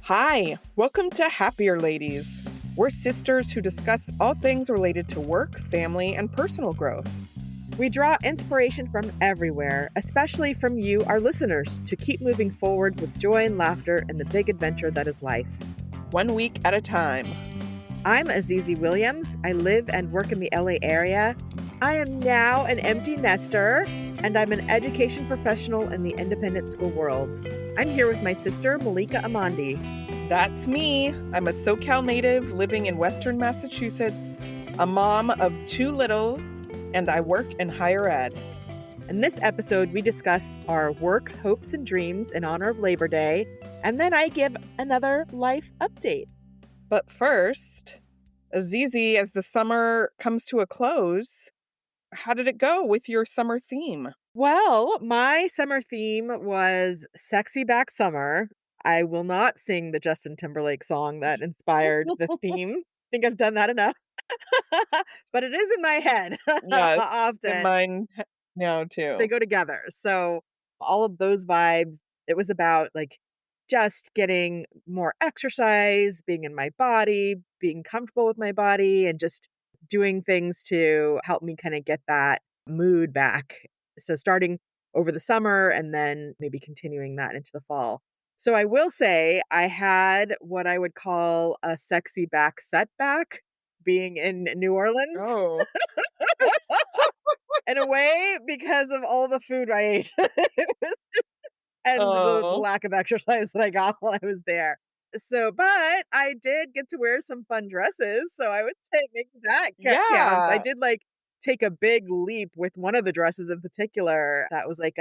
Hi, welcome to Happier Ladies. We're sisters who discuss all things related to work, family, and personal growth. We draw inspiration from everywhere, especially from you, our listeners, to keep moving forward with joy and laughter in the big adventure that is life. 1 week at a time. I'm Azizi Williams. I live and work in the LA area. I am now an empty nester, and I'm an education professional in the independent school world. I'm here with my sister, Malika Amandi. That's me. I'm a SoCal native living in Western Massachusetts, a mom of 2 littles, and I work in higher ed. In this episode, we discuss our work, hopes, and dreams in honor of Labor Day, and then I give another life update. But first, Azizi, as the summer comes to a close, how did it go with your summer theme? Well, my summer theme was Sexy Back Summer. I will not sing the Justin Timberlake song that inspired the theme. I think I've done that enough. But it is in my head Yes, often. in mine now too. They go together. So all of those vibes, it was about like just getting more exercise, being in my body, being comfortable with my body, and just doing things to help me kind of get that mood back. So starting over the summer and then maybe continuing that into the fall. So I will say I had what I would call a sexy back setback being in New Orleans. Oh. In a way, because of all the food I ate. It was just, and the lack of exercise that I got while I was there. So, but I did get to wear some fun dresses. So I would say maybe that counts. I did like take a big leap with one of the dresses in particular. That was like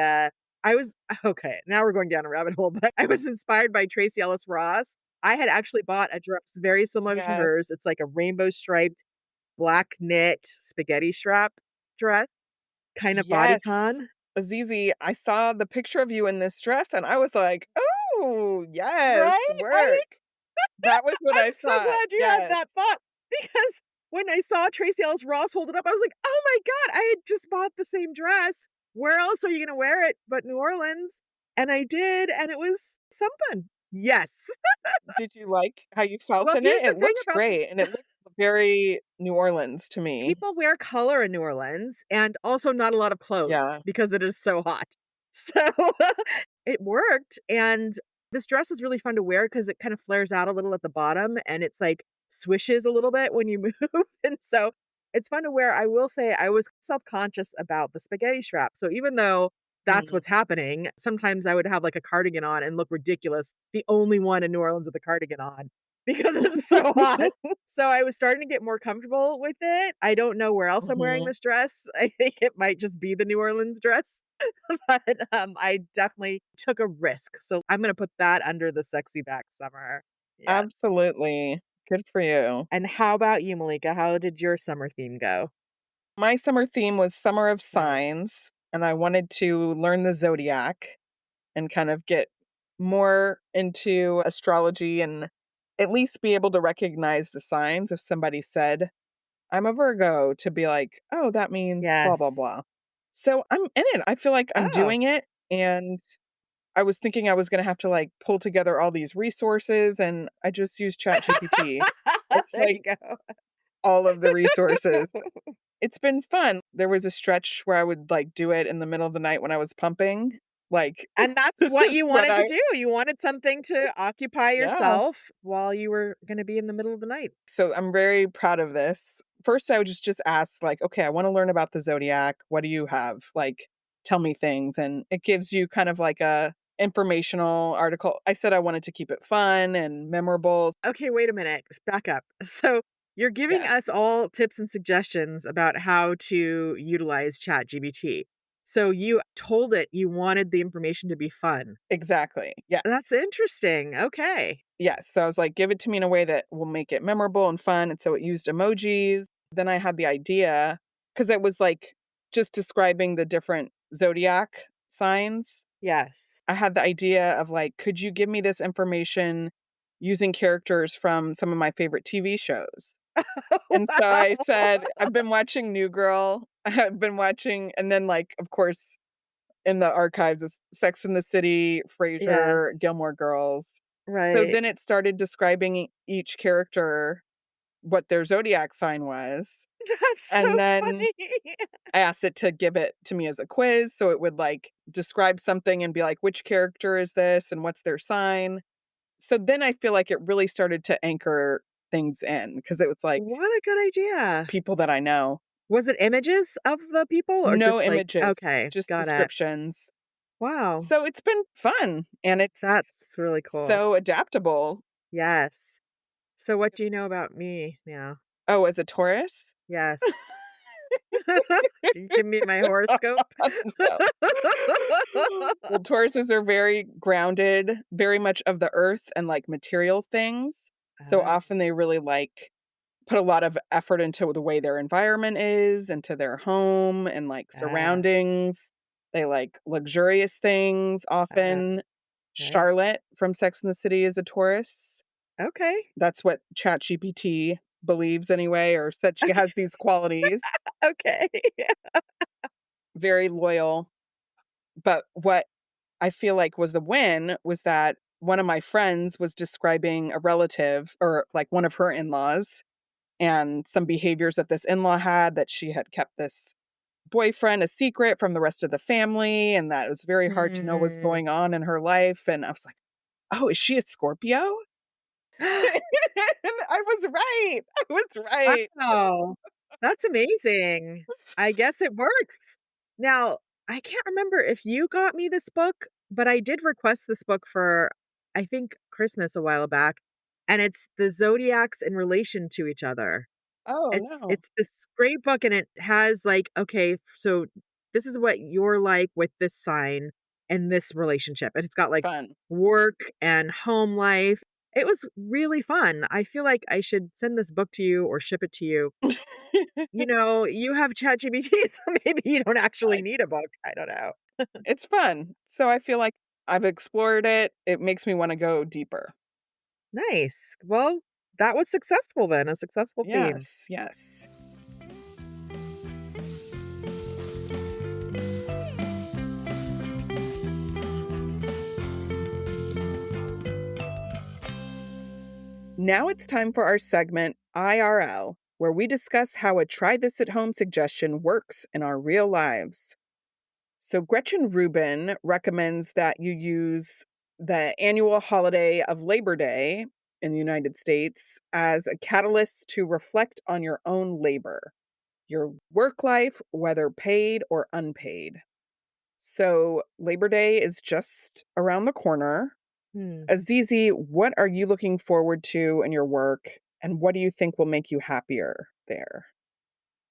okay, now we're going down a rabbit hole, but I was inspired by Tracee Ellis Ross. I had actually bought a dress very similar to hers. It's like a rainbow striped black knit spaghetti strap dress, kind of bodycon. Azizi, I saw the picture of you in this dress and I was like, oh, yes, work. That was what I thought. I'm so glad you had that thought, because when I saw Tracee Ellis Ross hold it up, I was like, oh my God, I had just bought the same dress. Where else are you going to wear it but New Orleans? And I did, and it was something. Yes. Did you like how you felt in it? It looked great, and it looked very New Orleans to me. People wear color in New Orleans, and also not a lot of clothes because it is so hot. So it worked, and this dress is really fun to wear because it kind of flares out a little at the bottom, and it's like swishes a little bit when you move. And so it's fun to wear. I will say I was self-conscious about the spaghetti strap. So even though that's what's happening, sometimes I would have like a cardigan on and look ridiculous, the only one in New Orleans with a cardigan on, because it's so hot. So I was starting to get more comfortable with it. I don't know where else I'm wearing this dress. I think it might just be the New Orleans dress. But I definitely took a risk. So I'm going to put that under the sexy back summer. Yes. Absolutely. Good for you. And how about you, Malika? How did your summer theme go? My summer theme was Summer of Signs, and I wanted to learn the zodiac and kind of get more into astrology and at least be able to recognize the signs. If somebody said, I'm a Virgo, to be like, oh, that means blah, blah, blah. So I'm in it. I feel like I'm doing it. And I was thinking I was going to have to like pull together all these resources, and I just used ChatGPT. It's like all of the resources. It's been fun. There was a stretch where I would like do it in the middle of the night when I was pumping. And that's what you wanted to do. You wanted something to occupy yourself while you were going to be in the middle of the night. So I'm very proud of this. First, I would just ask like, okay, I want to learn about the zodiac. What do you have? Like, tell me things. And it gives you kind of like a informational article. I said I wanted to keep it fun and memorable. Okay, wait a minute. Back up. So you're giving us all tips and suggestions about how to utilize ChatGPT. So you told it you wanted the information to be fun. Exactly. Yeah. That's interesting. Okay. Yes. So I was like, give it to me in a way that will make it memorable and fun. And so it used emojis. Then I had the idea, because it was like just describing the different zodiac signs. Yes. I had the idea of like, could you give me this information using characters from some of my favorite TV shows? And so I said, I've been watching New Girl. I've been watching, and then like, of course, in the archives is Sex and the City, Frasier, Gilmore Girls. So Right. then it started describing each character what their zodiac sign was, That's and so then funny. I asked it to give it to me as a quiz, so it would, like, describe something and be like, "Which character is this and what's their sign?" So then I feel like it really started to anchor things in because it was, like, What a good idea. people that I know. Was it images of the people or No just like images, okay, just got it. descriptions. Wow, So it's been fun, and it's that's really cool. so adaptable. Yes. So what do you know about me now? Oh, as a Taurus? Yes. Can you give me my horoscope? No. Well, Tauruses are very grounded, very much of the earth and, like, material things. So Oh, often they really, like, put a lot of effort into the way their environment is, into their home and, like, ah, surroundings. They like luxurious things ah, often. okay. Charlotte from Sex and the City is a Taurus. Okay. That's what ChatGPT believes anyway, or said she Okay. has these qualities. Okay. Very loyal. But what I feel like was a win was that one of my friends was describing a relative or, like, one of her in-laws and some behaviors that this in-law had, that she had kept this boyfriend a secret from the rest of the family, and that it was very hard to know what's Hmm. going on in her life, and I was like, "Oh, is she a Scorpio?" And I was right. I was right. Wow. That's amazing. I guess it works. Now, I can't remember if you got me this book, but I did request this book for, I think, Christmas a while back, and it's the zodiacs in relation to each other. Oh, It's no. it's this great book, and it has, like, okay, so this is what you're like with this sign and this relationship, and it's got, like, Fun. work and home life. It was really fun. I feel like I should send this book to you or ship it to you. You know, you have ChatGPT, so maybe you don't actually I need a book. I don't know. It's fun. So I feel like I've explored it. It makes me wanna go deeper. Nice. Well, that was successful then, a successful theme. Yes, yes. Now it's time for our segment, IRL, where we discuss how a try this at home suggestion works in our real lives. So, Gretchen Rubin recommends that you use the annual holiday of Labor Day in the United States as a catalyst to reflect on your own labor, your work life, whether paid or unpaid. So, Labor Day is just around the corner. Hmm. Azizi, what are you looking forward to in your work, and what do you think will make you happier there?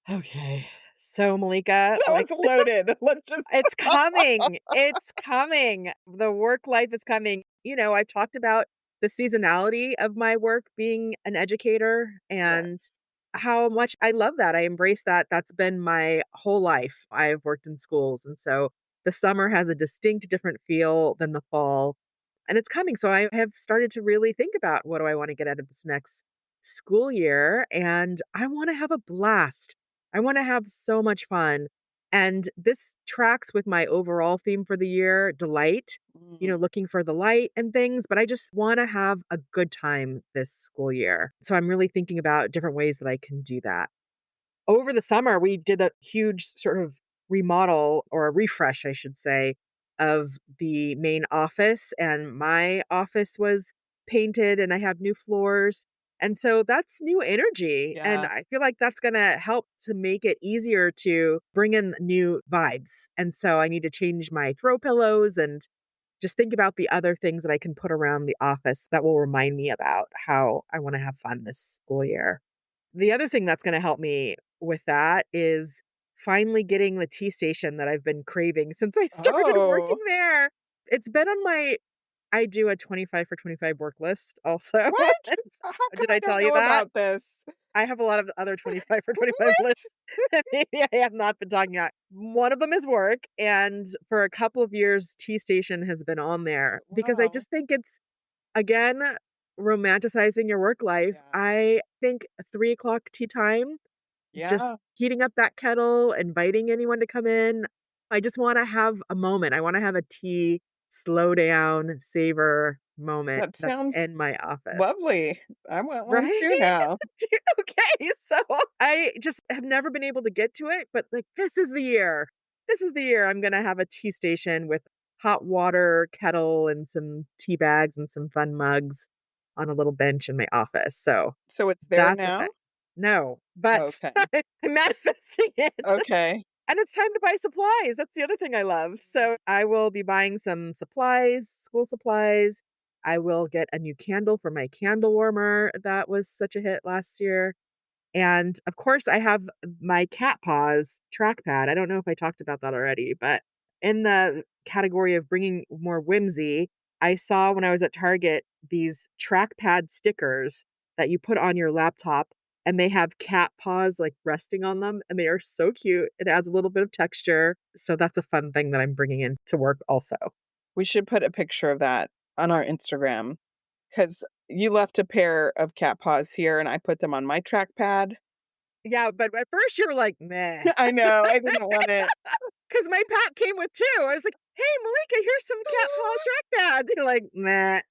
Okay. So, Malika, That like was loaded. Let's just it's coming. It's coming. The work life is coming. You know, I've talked about the seasonality of my work being an educator Yeah. and how much I love that. I embrace that. That's been my whole life. I've worked in schools. And so the summer has a distinct different feel than the fall. And it's coming. So I have started to really think about what do I want to get out of this next school year. And I want to have a blast. I want to have so much fun. And this tracks with my overall theme for the year, delight, you know, Mm. looking for the light and things, but I just want to have a good time this school year. So I'm really thinking about different ways that I can do that. Over the summer, we did a huge sort of remodel or a refresh, I should say, of the main office. And my office was painted and I have new floors. And so that's new energy. And Yeah. I feel like that's going to help to make it easier to bring in new vibes. And so I need to change my throw pillows and just think about the other things that I can put around the office that will remind me about how I want to have fun this school year. The other thing that's gonna help me with that is finally getting the tea station that I've been craving since I started working Oh, there. It's been on my I do a 25 for 25 work list also. what? And How come did I I don't tell you know that? about this? I have a lot of other 25 for 25 What? lists that maybe I have not been talking about. One of them is work, and for a couple of years, Tea Station has been on there because I Wow. just think it's again, romanticizing your work life. Yeah. I think 3 o'clock tea time, just Yeah. heating up that kettle, inviting anyone to come in. I just wanna have a moment. I wanna have a tea, slow down, savor moment That that's sounds in my office. lovely. I want one Right? too now. Okay, so I just have never been able to get to it, but, like, this is the year. This is the year I'm gonna have a tea station with hot water kettle and some tea bags and some fun mugs on a little bench in my office, so So it's there that's a thing. now? No, but Okay. I'm manifesting it. Okay. And it's time to buy supplies, that's the other thing I love. So, I will be buying some supplies, school supplies. I will get a new candle for my candle warmer that was such a hit last year. And, of course, I have my cat paws trackpad. I don't know if I talked about that already, but in the category of bringing more whimsy, I saw when I was at Target these trackpad stickers that you put on your laptop, and they have cat paws, like, resting on them, and they are so cute. It adds a little bit of texture, so that's a fun thing that I'm bringing into work also. We should put a picture of that on our Instagram because you left a pair of cat paws here and I put them on my trackpad. Yeah, but at first you were like, "Meh," I know, I didn't want it. because my pet came with 2. I was like, "Hey, Malika, here's some cat paw trackpads." You're like, "Meh."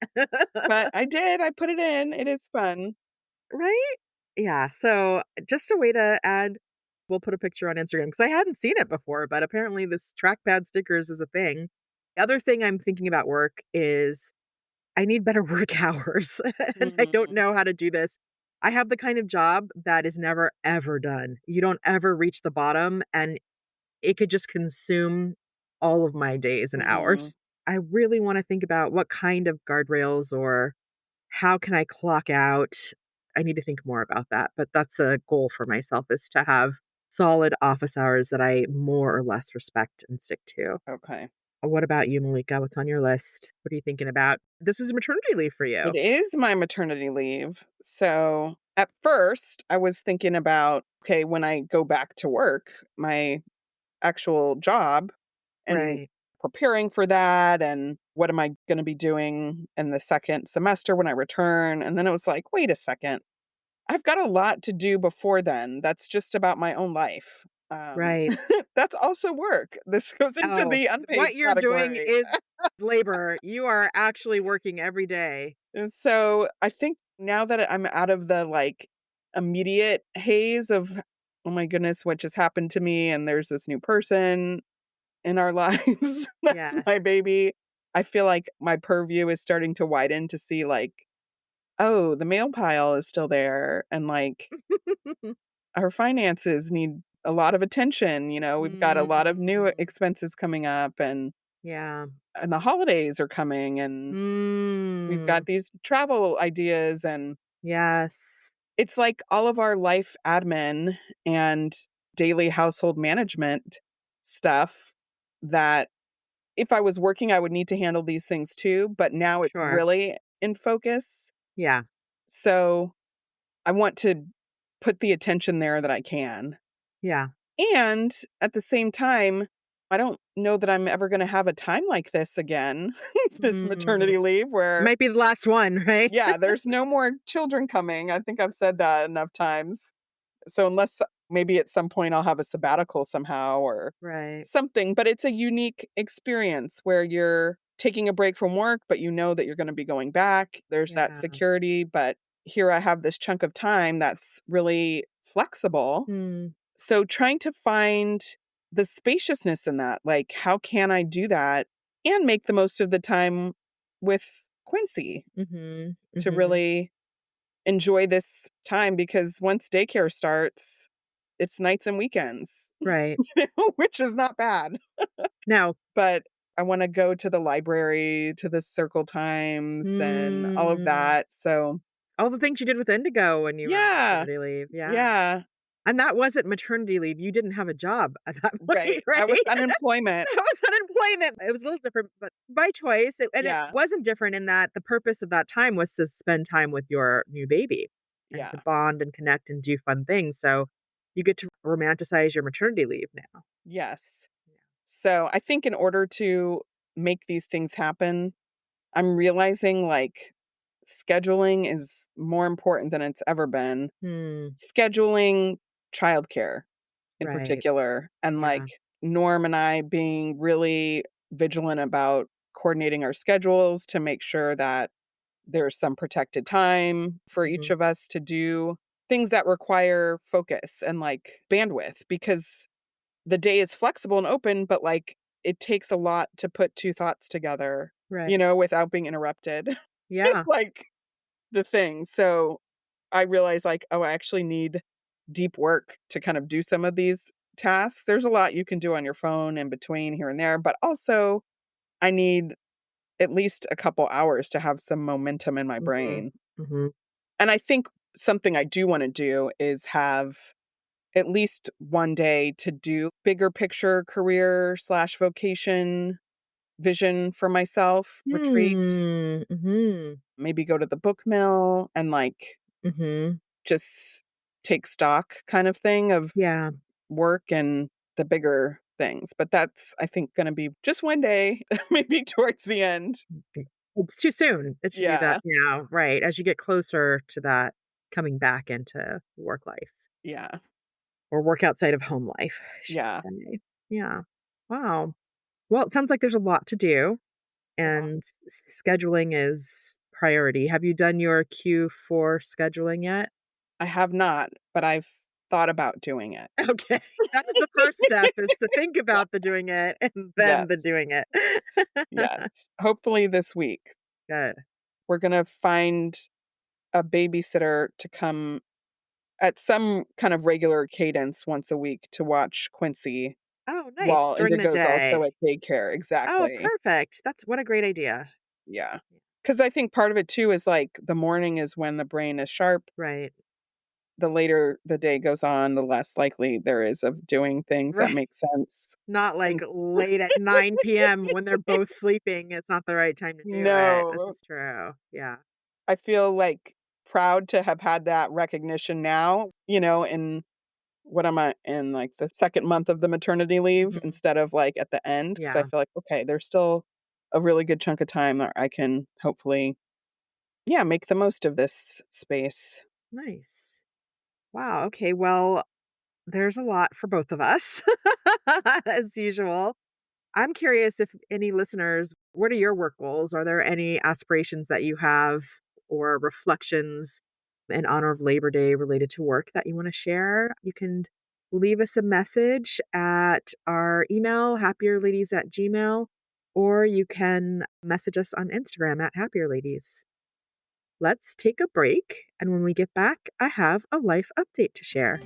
But I did, I put it in. It is fun. Right? Yeah, so just a way to add we'll put a picture on Instagram because I hadn't seen it before, but apparently this trackpad stickers is a thing. The other thing I'm thinking about work is I need better work hours, and I don't Mm, know how to do this. I have the kind of job that is never, ever done. You don't ever reach the bottom, and it could just consume all of my days and mhm. hours. I really wanna think about what kind of guardrails or how can I clock out? I need to think more about that, but that's a goal for myself is to have solid office hours that I more or less respect and stick to. Okay. What about you, Malika? What's on your list? What are you thinking about? This is maternity leave for you. It is my maternity leave. So, at first, I was thinking about, okay, when I go back to work, my actual job and Right. preparing for that and what am I gonna be doing in the second semester when I return, and then it was like, "Wait a second. I've got a lot to do before then. That's just about my own life." Right. That's also work. This goes into Oh, the unpaid what you're doing category. is labor. You are actually working every day. And so I think now that I'm out of the like immediate haze of, oh my goodness, what just happened to me? And there's this new person in our lives. That's Yes. my baby. I feel like my purview is starting to widen to see like, oh, the mail pile is still there. And like our finances need a lot of attention. We've got a lot of new Mm, expenses coming up yeah. and the holidays are coming and we've Mm, got these travel ideas and yes. it's like all of our life admin and daily household management stuff that if I was working, I would need to handle these things too, but now it's Sure. really in focus. Yeah. So I want to put the attention there that I can. Yeah. And at the same time, I don't know that I'm ever going to have a time like this again, this Mm. maternity leave where, Might be the last one, right? yeah, there's no more children coming. I think I've said that enough times. So unless maybe at some point I'll have a sabbatical somehow or Right. something, but it's a unique experience where you're taking a break from work, but you know that you're going to be going back. There's that Yeah. security, but here I have this chunk of time that's really flexible. Mm. So trying to find the spaciousness in that, like how can I do that and make the most of the time with Quincy Mhm. to Mhm. really enjoy this time because once daycare starts, it's nights and weekends, Right. which is not bad. Now But I wanna go to the library, to the circle times, and all of mm, that, so all the things you did with Indigo when you were on yeah, maternity leave, yeah. yeah, And that wasn't maternity leave, you didn't have a job at that point, right. right? I was unemployment. That was unemployment. It was a little different, but by choice, and it Yeah, wasn't different in that the purpose of that time was to spend time with your new baby and to yeah, bond and connect and do fun things, so you get to romanticize your maternity leave now. yes. Yeah. So, I think in order to make these things happen, I'm realizing, like, scheduling is more important than it's ever been. Hmm, Scheduling childcare in right. particular, and, Yeah. like, Norm and I being really vigilant about coordinating our schedules to make sure that there's some protected time for each of us to do things that require focus and like bandwidth, because the day is flexible and open, but like it takes a lot to put two thoughts together, Right. you know, without being interrupted. Yeah. It's like the thing. So I realized like, oh, I actually need deep work to kind of do some of these tasks. There's a lot you can do on your phone in between here and there, but also I need at least a couple hours to have some momentum in my Mhm. brain. Mhm. And I think something I do want to do is have at least one day to do bigger picture career slash vocation vision for myself retreat. Hmm. Mhm. Maybe go to the book mill and like Mhm. just take stock kind of thing of Yeah. work and the bigger things. But that's, I think, going to be just one day, maybe towards the end. It's too soon to do that Yeah. now, right, as you get closer to that coming back into work life Yeah. or work outside of home life, I should Yeah. say. Yeah. Wow. Well, it sounds like there's a lot to do, Yeah. and scheduling is priority. Have you done your queue for scheduling yet? I have not, but I've thought about doing it. Okay. That is the first step, is to think about the doing it and then the Yes. doing it. Yes. Hopefully this week. Good. We're going to find a babysitter to come at some kind of regular cadence once a week to watch Quincy Oh, nice. while During the Indigo's also day. at daycare. Oh, Exactly. perfect. That's what a great idea. Yeah. Because I think part of it too is like the morning is when the brain is sharp. Right. The later the day goes on, the less likely there is of doing things that Right. make sense. Not like And late at 9 p.m. when they're both sleeping. It's not the right time to do it. This no, is true. Yeah. I feel like proud to have had that recognition now, you know, in what am I in like the second month of the maternity leave Mhm. instead of like at the end. Cause I Yeah. feel like, okay, there's still a really good chunk of time that I can hopefully, yeah, make the most of this space. Nice. Wow. Okay. Well, there's a lot for both of us, as usual. I'm curious if any listeners, what are your work goals? Are there any aspirations that you have or reflections in honor of Labor Day related to work that you want to share? You can leave us a message at our email, happierladies@gmail, or you can message us on Instagram at happierladies. Let's take a break. And when we get back, I have a life update to share.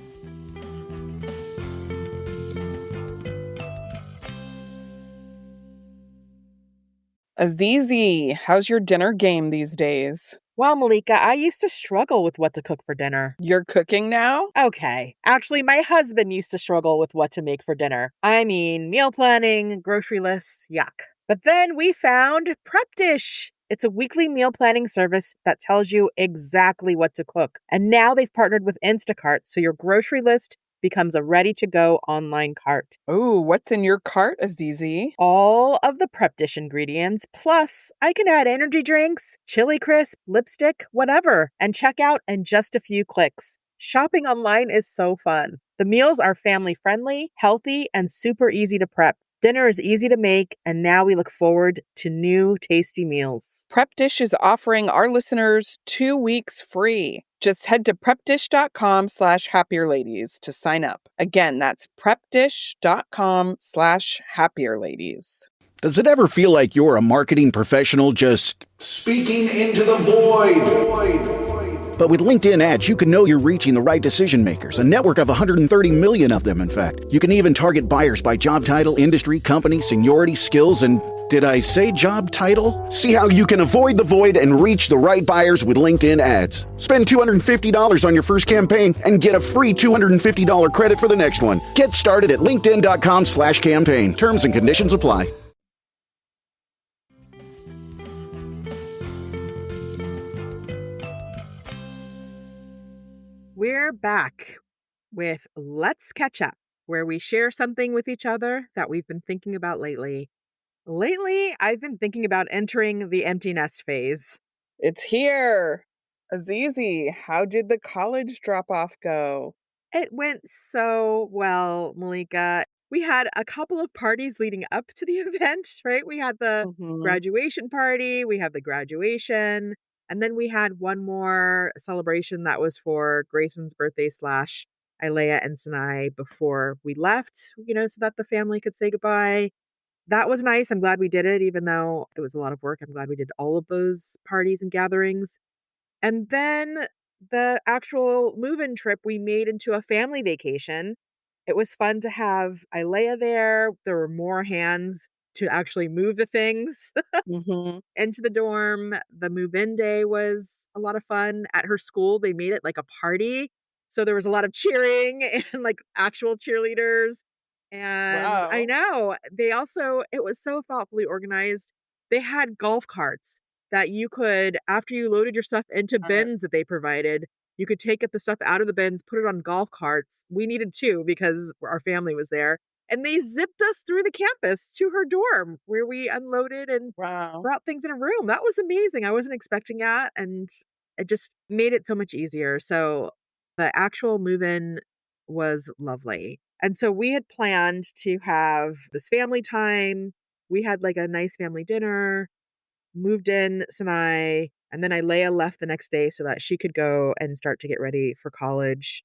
Azizi, how's your dinner game these days? Well, Malika, I used to struggle with what to cook for dinner. You're cooking now? Okay. Actually, my husband used to struggle with what to make for dinner. I mean, meal planning, grocery lists, yuck. But then we found Prep Dish. It's a weekly meal planning service that tells you exactly what to cook. And now they've partnered with Instacart, so your grocery list becomes a ready to go online cart. Oh, what's in your cart, Azizi? All of the Prep Dish ingredients, plus I can add energy drinks, chili crisp, lipstick, whatever, and check out in just a few clicks. Shopping online is so fun. The meals are family friendly, healthy, and super easy to prep. Dinner is easy to make, and now we look forward to new tasty meals. Prep Dish is offering our listeners 2 weeks free. Just head to prepdish.com/happierladies to sign up. Again, that's prepdish.com/happierladies. Does it ever feel like you're a marketing professional just speaking into the void? But with LinkedIn ads, you can know you're reaching the right decision makers, a network of 130 million of them, in fact. You can even target buyers by job title, industry, company, seniority, skills, and did I say job title? See how you can avoid the void and reach the right buyers with LinkedIn ads. Spend $250 on your first campaign and get a free $250 credit for the next one. Get started at linkedin.com/campaign. Terms and conditions apply. We're back with Let's Catch Up, where we share something with each other that we've been thinking about lately. Lately, I've been thinking about entering the empty nest phase. It's here. Azizi, how did the college drop off go? It went so well, Malika. We had a couple of parties leading up to the event, right? We had the Mhm. graduation party, we had the graduation. And then we had one more celebration that was for Grayson's birthday slash Ilea and Sinai before we left, so that the family could say goodbye. That was nice. I'm glad we did it, even though it was a lot of work. I'm glad we did all of those parties and gatherings. And then the actual move-in trip we made into a family vacation. It was fun to have Ilea there. There were more hands to actually move the things Mhm. into the dorm. The move-in day was a lot of fun. At her school, they made it like a party. So there was a lot of cheering and like actual cheerleaders. And I Wow. know it was so thoughtfully organized. They had golf carts that you could, after you loaded your stuff into Smart. bins that they provided, you could take the stuff out of the bins, put it on golf carts. We needed two because our family was there. And they zipped us through the campus to her dorm where we unloaded and Wow. brought things in a room. That was amazing. I wasn't expecting that, and it just made it so much easier. So the actual move-in was lovely. And so we had planned to have this family time. We had like a nice family dinner, moved in Sinai, and then Ilea left the next day so that she could go and start to get ready for college.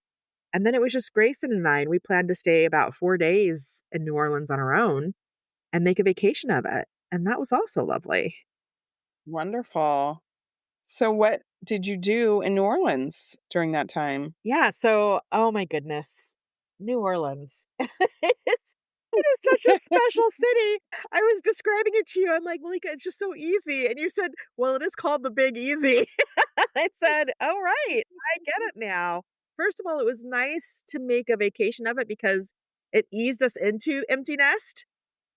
And then it was just Grayson and I, and we planned to stay about 4 days in New Orleans on our own and make a vacation of it. And that was also lovely. Wonderful. So what did you do in New Orleans during that time? Yeah, so oh my goodness. New Orleans. It is such a special city. I was describing it to you. I'm like, Malika, it's just so easy. And you said, well, it is called the Big Easy. I said, oh, right. I get it now. First of all, it was nice to make a vacation of it because it eased us into empty nest.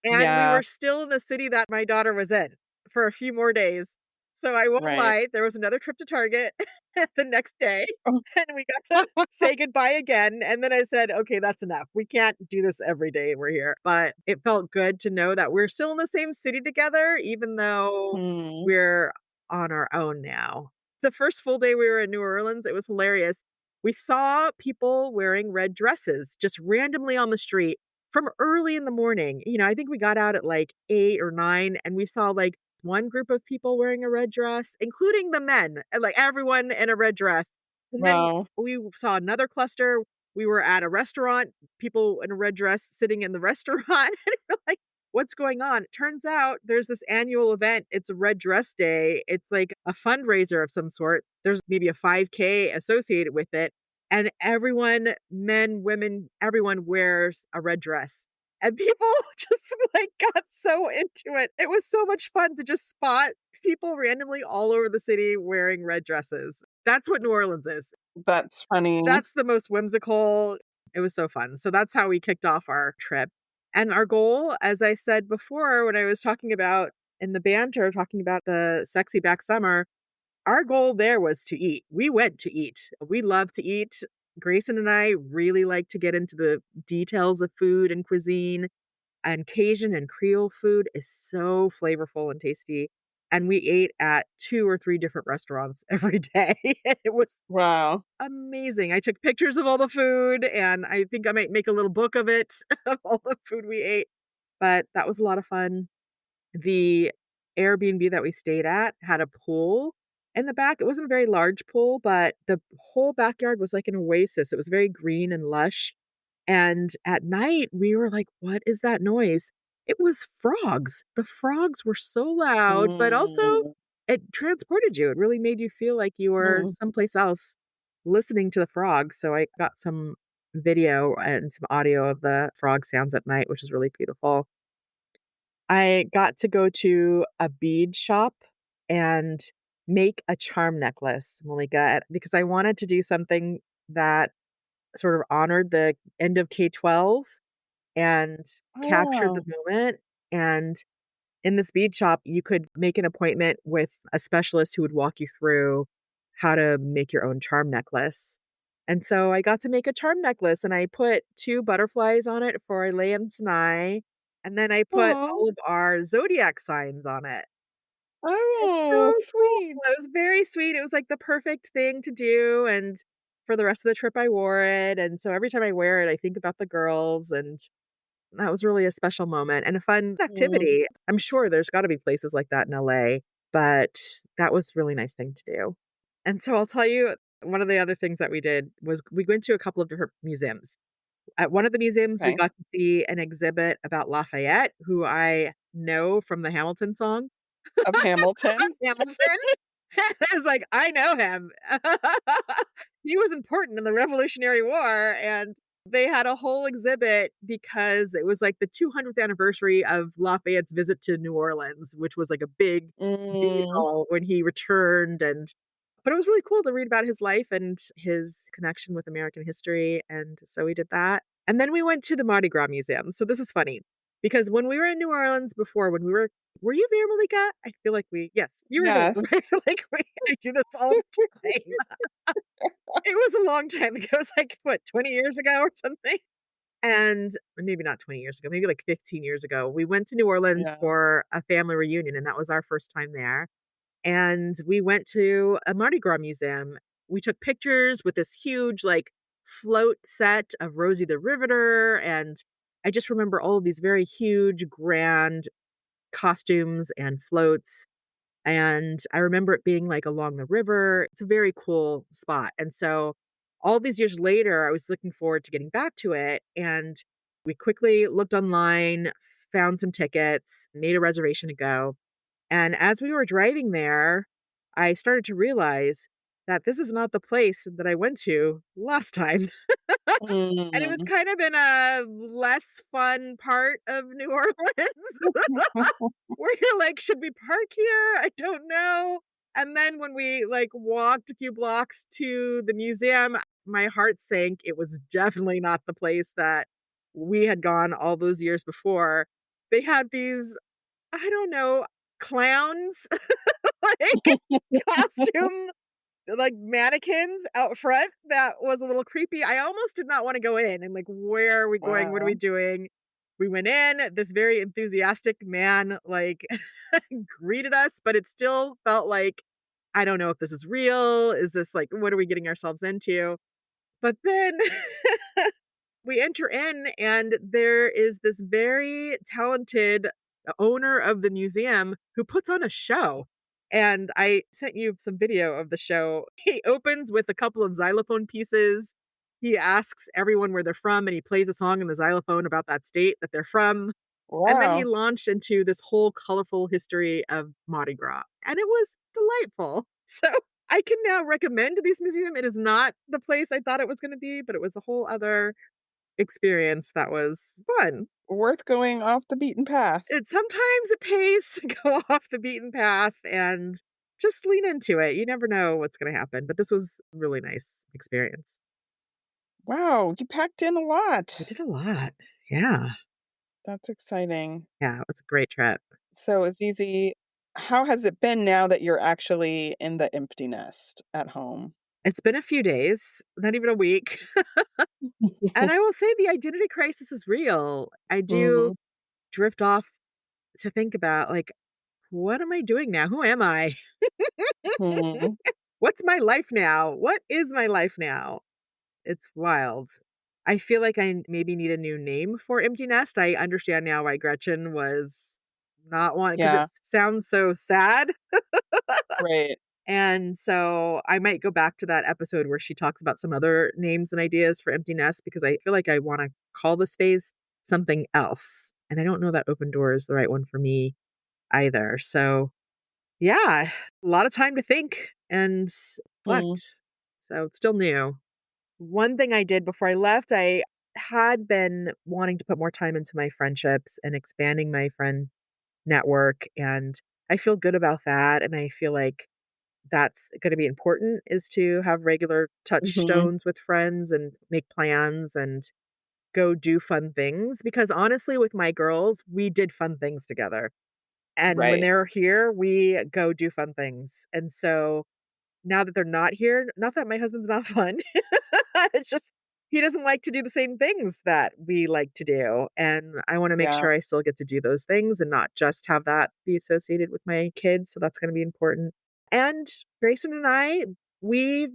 And we Yeah, were still in the city that my daughter was in for a few more days. So I won't right. lie, there was another trip to Target the next day, and we got to say goodbye again, and then I said, "Okay, that's enough. We can't do this every day we're here." But it felt good to know that we're still in the same city together, even though Mm. we're on our own now. The first full day we were in New Orleans, it was hilarious. We saw people wearing red dresses just randomly on the street from early in the morning. I think we got out at like 8 or 9 and we saw like one group of people wearing a red dress, including the men, and like everyone in a red dress. And then Wow. we saw another cluster. We were at a restaurant, people in a red dress sitting in the restaurant. And we're like, what's going on? It turns out there's this annual event. It's a red dress day. It's like a fundraiser of some sort. There's maybe a 5K associated with it. And everyone, men, women, everyone wears a red dress. And people just like got so into it. It was so much fun to just spot people randomly all over the city wearing red dresses. That's what New Orleans is. That's funny. That's the most whimsical. It was so fun. So that's how we kicked off our trip. And our goal, as I said before, when I was talking about in the banter, talking about the sexy back summer, our goal there was to eat. We went to eat. We love to eat. Grayson and I really like to get into the details of food and cuisine. And Cajun and Creole food is so flavorful and tasty. And we ate at 2 or 3 different restaurants every day. It was Wow. amazing. I took pictures of all the food, and I think I might make a little book of it, of all the food we ate. But that was a lot of fun. The Airbnb that we stayed at had a pool in the back. It wasn't a very large pool, but the whole backyard was like an oasis. It was very green and lush. And at night, we were like, what is that noise? It was frogs. The frogs were so loud, but also Mm. it transported you. It really made you feel like you were Mm. someplace else listening to the frogs. So I got some video and some audio of the frog sounds at night, which is really beautiful. I got to go to a bead shop and make a charm necklace, Malika, because I wanted to do something that sort of honored the end of K-12 and captured the Oh. moment. And in this bead shop, you could make an appointment with a specialist who would walk you through how to make your own charm necklace. And so I got to make a charm necklace and I put 2 butterflies on it for Lay and Sinai. And then I put Oh. all of our zodiac signs on it. It's Oh, so cool. It sweet. was very sweet. It was like the perfect thing to do. And for the rest of the trip, I wore it. And so every time I wear it, I think about the girls. And that was really a special moment and a fun Mm. activity. I'm sure there's got to be places like that in LA. but that was a really nice thing to do. And so I'll tell you, one of the other things that we did was we went to a couple of different museums. At one of the museums, we Okay. got to see an exhibit about Lafayette, who I know from the Hamilton song. Of Hamilton? Hamilton. I was like, I know him. He was important in the Revolutionary War, and they had a whole exhibit because it was like the 200th anniversary of Lafayette's visit to New Orleans, which was like a big Mm, deal when he returned. But it was really cool to read about his life and his connection with American history. And so we did that. And then we went to the Mardi Gras Museum. So this is funny because when we were in New Orleans before, when we were you there, Malika? I feel like yes, you were there, yes. right? Like I do this all the time. It was a long time ago. It was like, what, 20 years ago or something? And maybe not 20 years ago, maybe like 15 years ago, we went to New Orleans Yeah. for a family reunion, and that was our first time there. And we went to a Mardi Gras museum. We took pictures with this huge, like, float set of Rosie the Riveter. And I just remember all of these very huge, grand costumes and floats. And I remember it being like along the river. It's a very cool spot. And so all these years later, I was looking forward to getting back to it. And we quickly looked online, found some tickets, made a reservation to go. And as we were driving there, I started to realize that this is not the place that I went to last time. And it was Mm. kind of in a less fun part of New Orleans where you're like, should we park here? I don't know. And then when we like walked a few blocks to the museum, my heart sank. It was definitely not the place that we had gone all those years before. They had these, I don't know, clowns, like costume, like mannequins out front. That was a little creepy. I almost did not want to go in. I'm like, where are we going? What are we Wow. doing? We went in. This very enthusiastic man like greeted us, but it still felt like, I don't know if this is real. Is this like, what are we getting ourselves into? But then we enter in, and there is this very talented owner of the museum who puts on a show. And I sent you some video of the show. He opens with a couple of xylophone pieces. He asks everyone where they're from, and he plays a song in the xylophone about that state that they're from. And then he Wow. launched into this whole colorful history of Mardi Gras. And it was delightful. So I can now recommend this museum. It is not the place I thought it was going to be, but it was a whole other experience that was fun. Worth going off the beaten path. Sometimes it pays to go off the beaten path and just lean into it. You never know what's going to happen, but this was a really nice experience. Wow, you packed in a I lot. did a lot. Yeah. That's exciting. Yeah, it was a great trip. So, Azizi, how has it been now that you're actually in the empty nest at home? It's been a few days, not even a week. And I will say the identity crisis is real. I do Mhm, drift off to think about, like, what am I doing now? Who am I? mhm. What's my life now? What is my life now? It's wild. I feel like I maybe need a new name for empty nest. I understand now why Gretchen was not one because it Yeah, sounds so sad. right. And so I might go back to that episode where she talks about some other names and ideas for empty nest because I feel like I want to call the space something else. And I don't know that open door is the right one for me either. So yeah, a lot of time to think and Mm, reflect. So it's still new. One thing I did before I left, I had been wanting to put more time into my friendships and expanding my friend network. And I feel good about that. And I feel like that's going to be important is to have regular mhm. touchstones with friends and make plans and go do fun things. Because honestly, with my girls, we did fun things together. And when Right. they're here, we go do fun things. And so now that they're not here, not that my husband's not fun, it's just he doesn't like to do the same things that we like to do. And I want to make Yeah. sure I still get to do those things and not just have that be associated with my kids. So that's going to be important. And Grayson and I, we,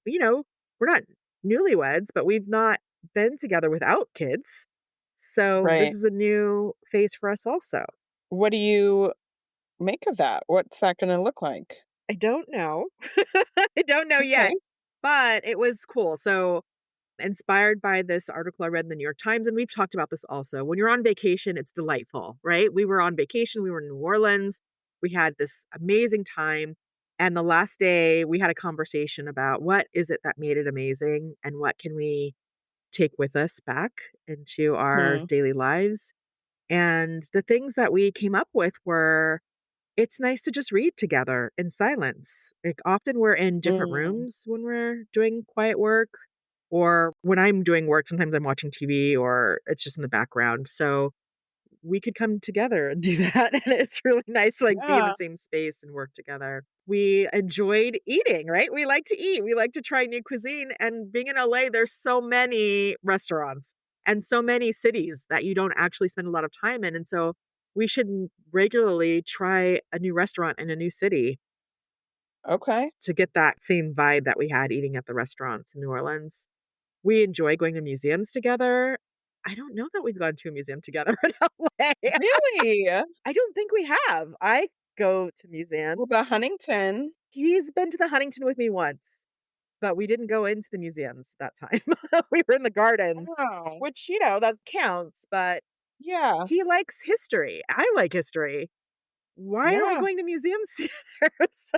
you know, we're not newlyweds, but we've not been together without kids. So this Right. is a new phase for us also. What do you make of that? What's that going to look like? I don't know. I don't know yet, Okay. but it was cool. So, inspired by this article I read in the New York Times, and we've talked about this also. When you're on vacation, it's delightful, right? We were on vacation, we were in New Orleans, we had this amazing time. And the last day, we had a conversation about what is it that made it amazing and what can we take with us back into our Hmm. daily lives. And the things that we came up with were it's nice to just read together in silence. Like often we're in different Mm. rooms when we're doing quiet work, or when I'm doing work, sometimes I'm watching TV or it's just in the background. So we could come together and do that. And it's really nice to like be in the Yeah. same space and work together. We enjoyed eating, right? We like to eat. We like to try new cuisine. And being in LA, there's so many restaurants and so many cities that you don't actually spend a lot of time in. And so we should regularly try a new restaurant in a new city Okay. to get that same vibe that we had eating at the restaurants in New Orleans. We enjoy going to museums together. I don't know that we've gone to a museum together in LA. Really? I don't think we have. I go to Well, museums. the Huntington. He's been to the Huntington with me once, but we didn't go into the museums that time. We were in the gardens, Oh, which, you know, that counts, but yeah. he likes history. I like history. Why are we Yeah. going to museums together? So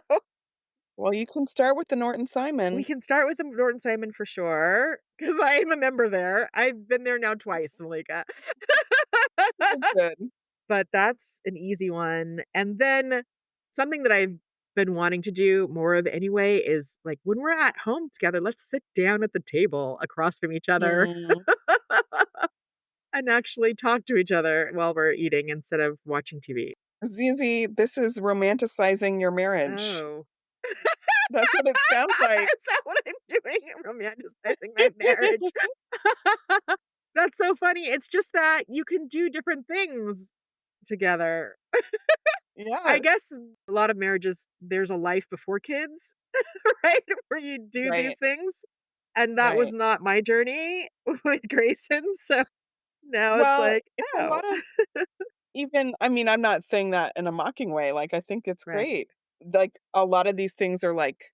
Well, you can start with the Norton we Simon. can start with the Norton Simon for sure, because I am a member there. I've been there now twice, Malika. Oh, good. But that's an easy one. And then something that I've been wanting to do more of anyway is like when we're at home together, let's sit down at the table across from each other Mm. and actually talk to each other while we're eating instead of watching TV. Zizi, this is romanticizing your marriage. Oh. That's what it sounds like. Is that what I'm doing? Romanticizing my marriage. That's so funny. It's just that you can do different things together. I Yes. guess a lot of marriages, there's a life before kids, right? Where you do Right. these things. And that was Right. not my journey with Grayson. So now it's Well, like, it's a oh, lot of even I mean, I'm not saying that in a mocking way, like, I think it's right. great. Like, a lot of these things are, like,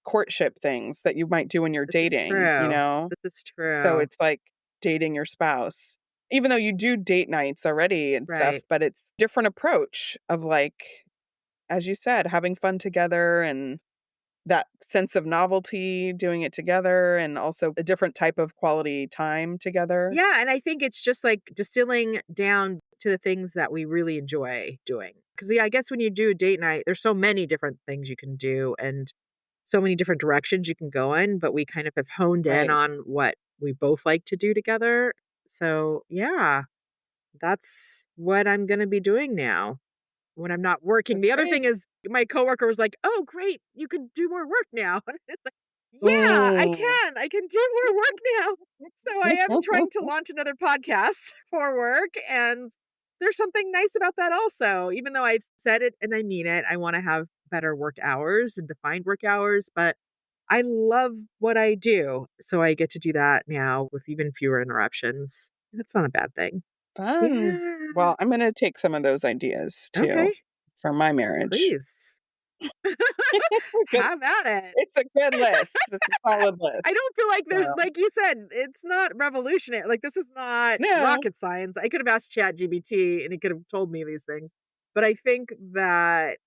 courtship things that you might do when you're This is dating, you true. know? This is So true. it's like dating your spouse. Even though you do date nights already and stuff, Right. but it's different approach of, like, as you said, having fun together and that sense of novelty, doing it together, and also a different type of quality time together. Yeah, and I think it's just like distilling down to the things that we really enjoy doing. Because yeah, I guess when you do a date night, there's so many different things you can do and so many different directions you can go in, but we kind of have honed in Right. on what we both like to do together. So yeah, that's what I'm gonna be doing now when I'm not working. That's The other great. thing is my coworker was like, "Oh, great, you can do more work now." And it's like, "Yeah, I Mm. can. I can do more work now." So I am trying to launch another podcast for work, and there's something nice about that also. Even though I've said it and I mean it, I want to have better work hours and defined work hours, but I love what I do. So I get to do that now with even fewer interruptions. That's not a bad thing. Fun. Yeah. Well, I'm gonna take some of those ideas too Okay. for my marriage Please. because Have at it. it's a good list. It's a solid list. I don't feel like there's So, like you said, it's not revolutionary. Like this is not no, rocket science. I could have asked ChatGPT and it could have told me these things. But I think that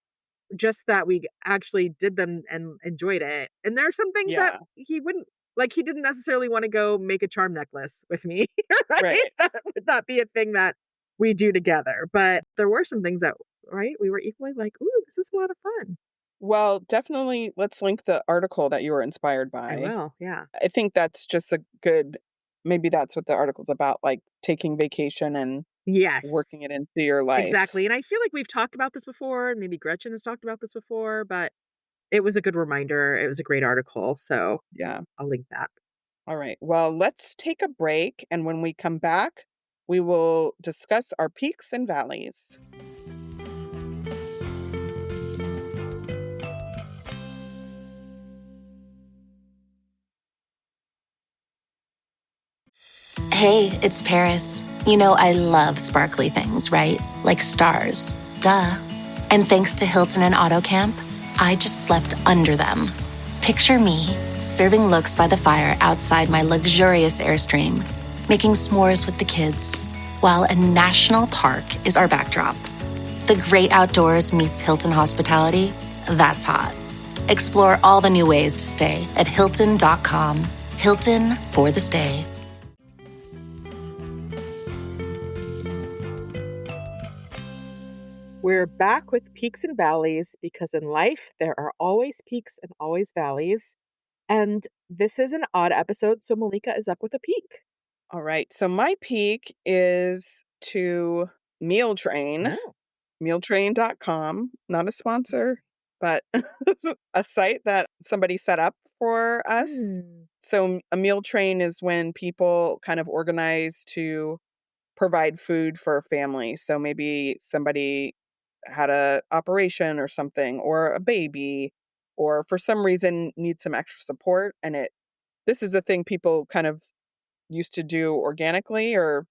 just that we actually did them and enjoyed it. And there are some things that yeah, he wouldn't like he didn't necessarily want to go make a charm necklace with me, right? right. That would not be a thing that we do together. But there were some things that right, we were equally like, ooh, this is a lot of fun. Well, definitely let's link the article that you were inspired I by. will, yeah. I think that's just a good maybe that's what the article's about, like taking vacation and Yes. working it into your life. Exactly, and I feel like we've talked about this before, and maybe Gretchen has talked about this before, but it was a good reminder. It was a great article, so Yeah. I'll link that. All right. Well, let's take a break. And when we come back, we will discuss our peaks and valleys. Hey, it's Paris. You know, I love sparkly things, right? Like stars. Duh. And thanks to Hilton and AutoCamp, I just slept under them. Picture me serving looks by the fire outside my luxurious Airstream, making s'mores with the kids, while a national park is our backdrop. The great outdoors meets Hilton hospitality. That's hot. Explore all the new ways to stay at Hilton.com. Hilton for the stay. We're back with peaks and valleys because in life there are always peaks and always valleys. And this is an odd episode, so Malika is up with a peak. All right. So my peak is to Meal Train, Oh. mealtrain.com, not a sponsor, but a site that somebody set up for us. So a meal train is when people kind of organize to provide food for a family. So maybe somebody had a operation or something, or a baby, or for some reason needs some extra support. And this is a thing people kind of used to do organically, or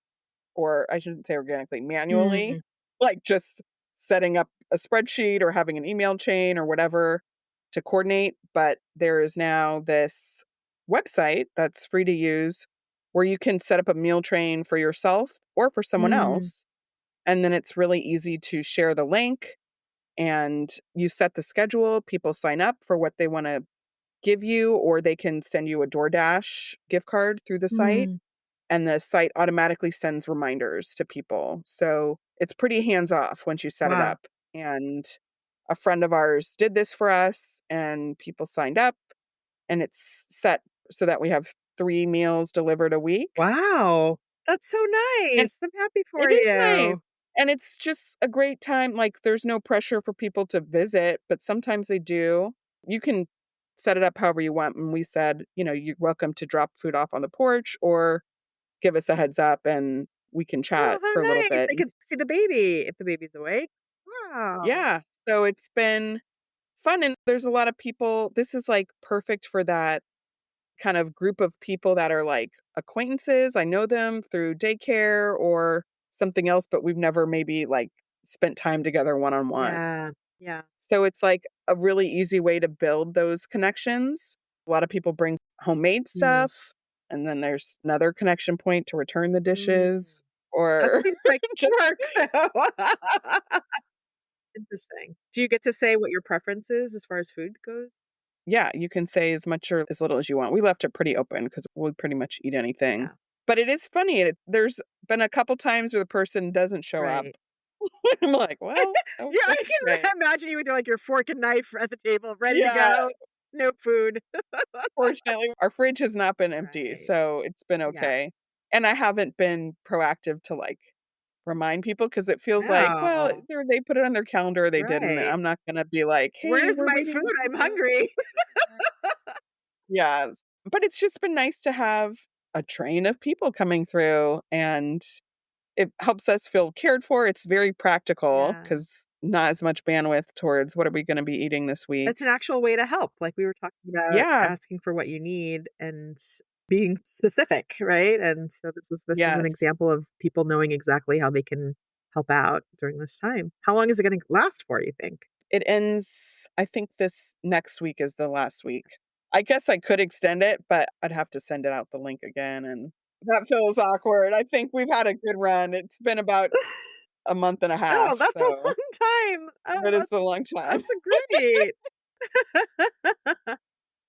I shouldn't say organically, manually, like just setting up a spreadsheet or having an email chain or whatever to coordinate. But there is now this website that's free to use where you can set up a meal train for yourself or for someone else. And then it's really easy to share the link and you set the schedule. People sign up for what they want to give you, or they can send you a DoorDash gift card through the site. And the site automatically sends reminders to people. So it's pretty hands off once you set it up. And a friend of ours did this for us and people signed up, and it's set so that we have 3 meals delivered a week. Wow. That's so nice. I'm happy for It you. is nice. And it's just a great time. Like, there's no pressure for people to visit, but sometimes they do. You can set it up however you want. And we said, you're welcome to drop food off on the porch or give us a heads up and we can chat how for a little nice. bit. They can see the baby if the baby's awake. Wow. Yeah. So it's been fun. And there's a lot of people. This is like perfect for that kind of group of people that are like acquaintances. I know them through daycare or something else, but we've never maybe like spent time together one-on-one. Yeah. So it's like a really easy way to build those connections. A lot of people bring homemade stuff, and then there's another connection point to return the dishes That or seems like just work. Interesting. Do you get to say what your preference is as far as food goes? Yeah, you can say as much or as little as you want. We left it pretty open because we'll pretty much eat anything. Yeah. But it is funny. There's been a couple times where the person doesn't show up. Right. I'm like, well, Yeah, I can imagine you with your fork and knife at the table, ready to go. No food. Fortunately, our fridge has not been empty, Right. so it's been Yeah. okay. And I haven't been proactive to like remind people because it feels like, well, No. either they put it on their calendar or they didn't. Right. I'm not gonna be like, hey, Where's we're my waiting food? on I'm you." hungry. Yes. But it's just been nice to have a train of people coming through, and it helps us feel cared for. It's very practical Yeah. because not as much bandwidth towards what are we going to be eating this week. It's an actual way to help. Like we were talking about Yeah. asking for what you need and being specific, right? And so this is an Yes. example of people knowing exactly how they can help out during this time. How long is it going to last for, you think? It ends, I think this next week is the last week. I guess I could extend it, but I'd have to send it out the link again, and that feels awkward. I think we've had a good run. It's been about a month and a Oh, half. that's a So long time. Oh, that is a long time. that's great.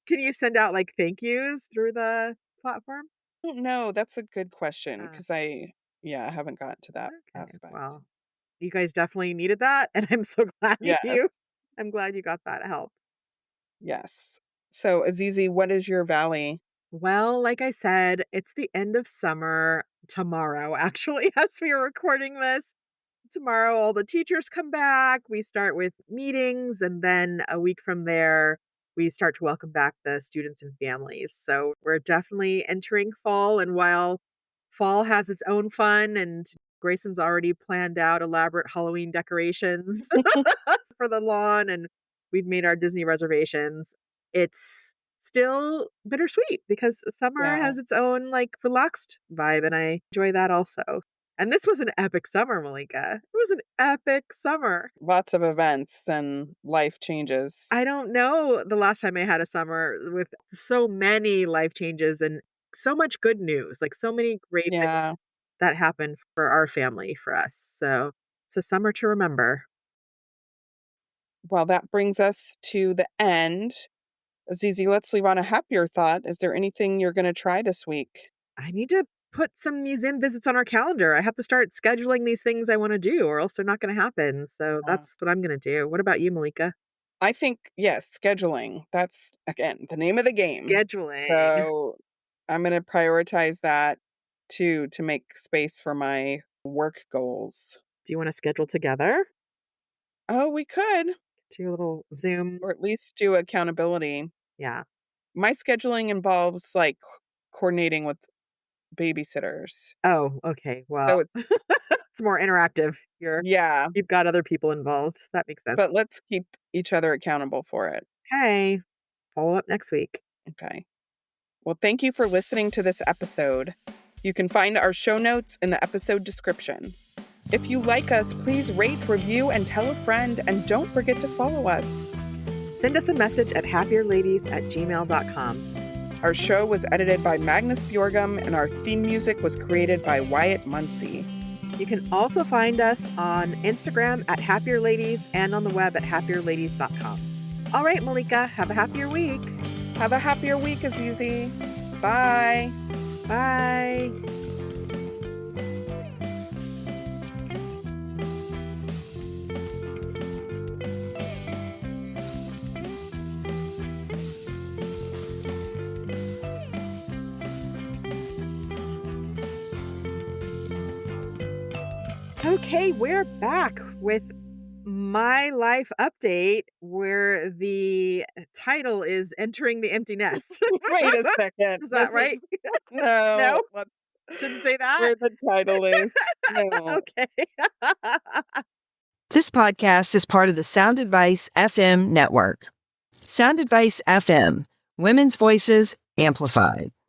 Can you send out like thank yous through the platform? I don't know. That's a good question Uh, because I haven't gotten to that okay. aspect. Well, you guys definitely needed that, and I'm so glad Yes. I'm glad you got that help. Yes. So, Azizi, what is your valley? Well, like I said, it's the end of summer tomorrow, actually, as we are recording this. Tomorrow, all the teachers come back. We start with meetings, and then a week from there, we start to welcome back the students and families. So we're definitely entering fall. And while fall has its own fun, and Grayson's already planned out elaborate Halloween decorations for the lawn, and we've made our Disney reservations, it's still bittersweet because summer Yeah. has its own like relaxed vibe, and I enjoy that also. And this was an epic summer, Malika. It was an epic summer. Lots of events and life changes. I don't know the last time I had a summer with so many life changes and so much good news, like so many great things that happened for our family, for us. So it's a summer to remember. Well, that brings us to the end. Azizi, let's leave on a happier thought. Is there anything you're going to try this week? I need to put some museum visits on our calendar. I have to start scheduling these things I want to do, or else they're not going to happen. So that's what I'm going to do. What about you, Malika? I think, yes, scheduling. That's, again, the name of the game. Scheduling. So I'm going to prioritize that too, to make space for my work goals. Do you want to schedule together? Oh, we could. Do a little Zoom. Or at least do accountability. Yeah. My scheduling involves like coordinating with babysitters. Oh, okay. Well, So it's it's more interactive. You've got other people involved. That makes sense. But let's keep each other accountable for it. Okay. Follow up next week. Okay. Well, thank you for listening to this episode. You can find our show notes in the episode description. If you like us, please rate, review, and tell a friend, and don't forget to follow us. Send us a message at happierladies@gmail.com. Our show was edited by Magnus Bjorgum, and our theme music was created by Wyatt Muncie. You can also find us on Instagram at happierladies and on the web at happierladies.com. All right, Malika, have a happier week. Have a happier week, Azizi. Bye. Bye. Okay, we're back with my life update, where the title is Entering the Empty Nest. Wait a second. Is that right? No. No? Shouldn't say that? Where the title is. No. Okay. This podcast is part of the Sound Advice FM network. Sound Advice FM, women's voices amplified.